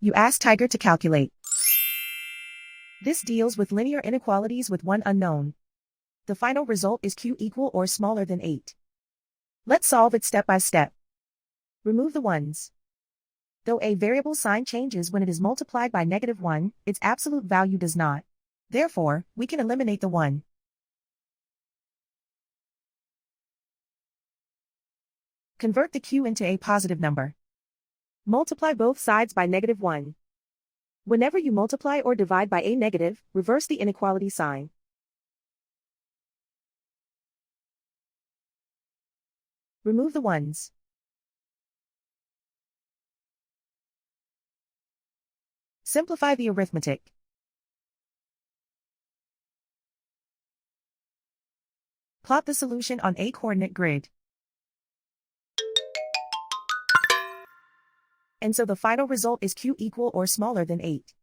You ask Tiger to calculate. This deals with linear inequalities with one unknown. The final result is q equal or smaller than 8. Let's solve it step by step. Remove the ones. Though a variable sign changes when it is multiplied by -1, its absolute value does not. Therefore, we can eliminate the 1. Convert the q into a positive number. Multiply both sides by -1. Whenever you multiply or divide by a negative, reverse the inequality sign. Remove the ones. Simplify the arithmetic. Plot the solution on a coordinate grid. And so the final result is q equal or smaller than 8.